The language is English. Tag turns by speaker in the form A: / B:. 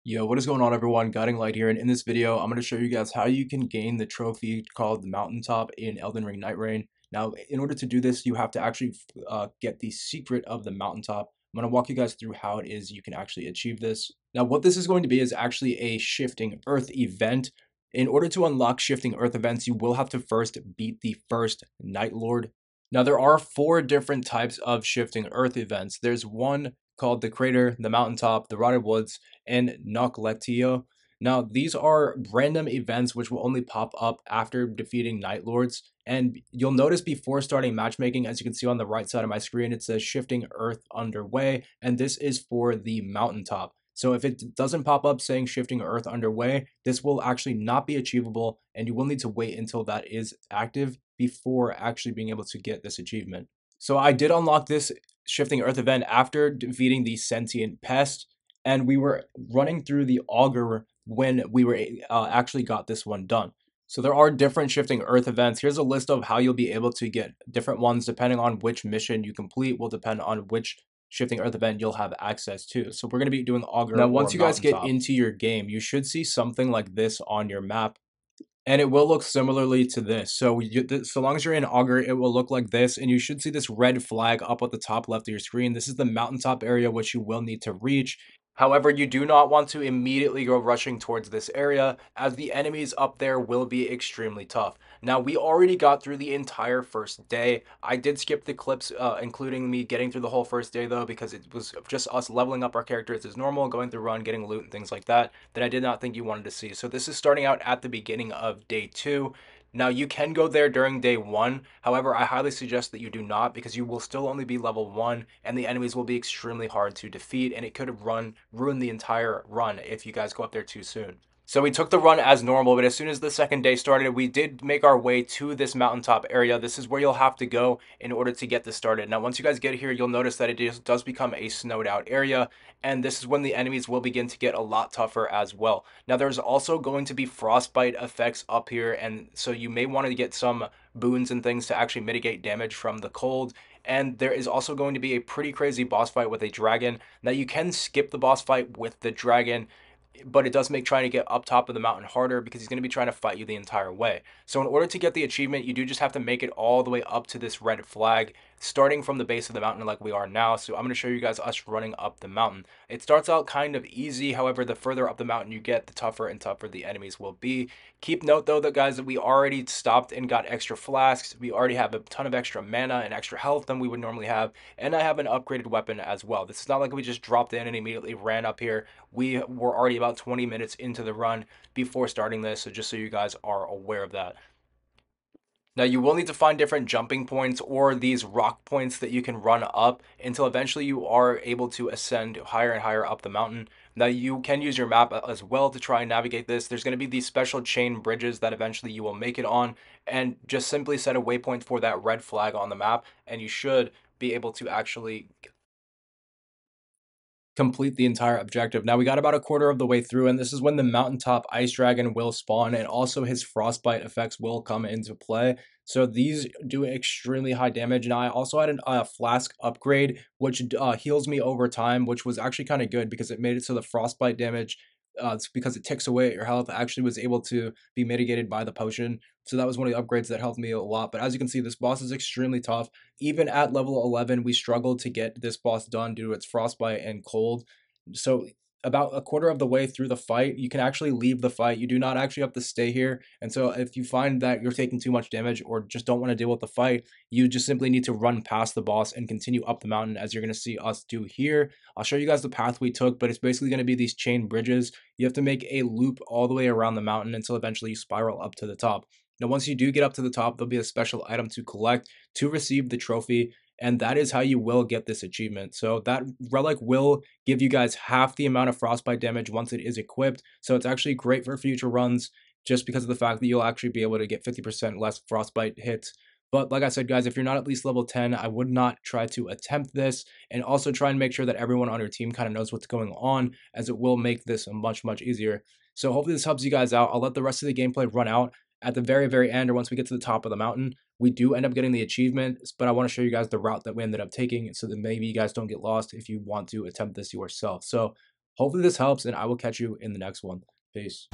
A: Yo, what is going on everyone? Guiding Light here, and in this video, I'm going to show you guys how you can gain the trophy called the Mountaintop in Elden Ring Nightreign. Now, in order to do this, you have to actually get the secret of the Mountaintop. I'm going to walk you guys through how it is you can actually achieve this. Now, what this is going to be is actually a Shifting Earth event. In order to unlock Shifting Earth events, you will have to first beat the first Night Lord. Now, there are 4 different types of Shifting Earth events. There's one called the Crater, the Mountaintop, the Rotted Woods, and Nocletio. Now, these are random events which will only pop up after defeating Night Lords. And you'll notice before starting matchmaking, as you can see on the right side of my screen, it says Shifting Earth underway, and this is for the Mountaintop. So if it doesn't pop up saying Shifting Earth underway, this will actually not be achievable, and you will need to wait until that is active before actually being able to get this achievement. So I did unlock this Shifting Earth event after defeating the Sentient Pest, and we were running through the auger when we were actually got this one done. So there are different Shifting Earth events. Here's a list of how you'll be able to get different ones depending on which mission you complete will depend on which Shifting Earth event you'll have access to. So we're going to be doing auger. Now, once you guys get into your game, you should see something like this on your map, and it will look similarly to this. So so long as you're in auger, it will look like this, and you should see this red flag up at the top left of your screen. This is the mountaintop area which you will need to reach. However, you do not want to immediately go rushing towards this area, as the enemies up there will be extremely tough. Now, we already got through the entire first day. I did skip the clips, including me getting through the whole first day, though, because it was just us leveling up our characters as normal, going through run, getting loot, and things like that I did not think you wanted to see. So this is starting out at the beginning of day 2. Now, you can go there during day 1. However, I highly suggest that you do not, because you will still only be level 1, and the enemies will be extremely hard to defeat, and it could ruin the entire run if you guys go up there too soon. So we took the run as normal, but as soon as the second day started, we did make our way to this mountaintop area. This is where you'll have to go in order to get this started. Now, once you guys get here, you'll notice that it does become a snowed out area, and this is when the enemies will begin to get a lot tougher as well. Now, there's also going to be frostbite effects up here, and so you may want to get some boons and things to actually mitigate damage from the cold. And there is also going to be a pretty crazy boss fight with a dragon. Now, you can skip the boss fight with the dragon, but it does make trying to get up top of the mountain harder, because he's going to be trying to fight you the entire way. So in order to get the achievement, you do just have to make it all the way up to this red flag, starting from the base of the mountain like we are now. So I'm going to show you guys us running up the mountain. It starts out kind of easy. However, the further up the mountain you get, the tougher and tougher the enemies will be. Keep note though that, guys, that we already stopped and got extra flasks. We already have a ton of extra mana and extra health than we would normally have, and I have an upgraded weapon as well. This is not like we just dropped in and immediately ran up here. We were already about 20 minutes into the run before starting this, so just so you guys are aware of that. Now, you will need to find different jumping points or these rock points that you can run up until eventually you are able to ascend higher and higher up the mountain. Now, you can use your map as well to try and navigate this. There's going to be these special chain bridges that eventually you will make it on, and just simply set a waypoint for that red flag on the map, and you should be able to actually complete the entire objective. Now, we got about a quarter of the way through, and this is when the mountaintop ice dragon will spawn, and also his frostbite effects will come into play. So these do extremely high damage. Now, I also had a flask upgrade, which heals me over time, which was actually kind of good because it made it so the frostbite damage, it's because it ticks away at your health, actually was able to be mitigated by the potion. So that was one of the upgrades that helped me a lot. But as you can see, this boss is extremely tough. Even at level 11, we struggled to get this boss done due to its frostbite and cold. So about a quarter of the way through the fight, you can actually leave the fight. You do not actually have to stay here. And so if you find that you're taking too much damage or just don't want to deal with the fight, you just simply need to run past the boss and continue up the mountain, as you're going to see us do here. I'll show you guys the path we took, but it's basically going to be these chain bridges. You have to make a loop all the way around the mountain until eventually you spiral up to the top. Now, once you do get up to the top, there'll be a special item to collect to receive the trophy, and that is how you will get this achievement. So that relic will give you guys half the amount of frostbite damage once it is equipped. So it's actually great for future runs, just because of the fact that you'll actually be able to get 50% less frostbite hits. But like I said, guys, if you're not at least level 10, I would not try to attempt this, and also try and make sure that everyone on your team kind of knows what's going on, as it will make this much, much easier. So hopefully this helps you guys out. I'll let the rest of the gameplay run out. At the very, very end, or once we get to the top of the mountain, we do end up getting the achievement, but I want to show you guys the route that we ended up taking so that maybe you guys don't get lost if you want to attempt this yourself. So Hopefully this helps, and I will catch you in the next one. Peace.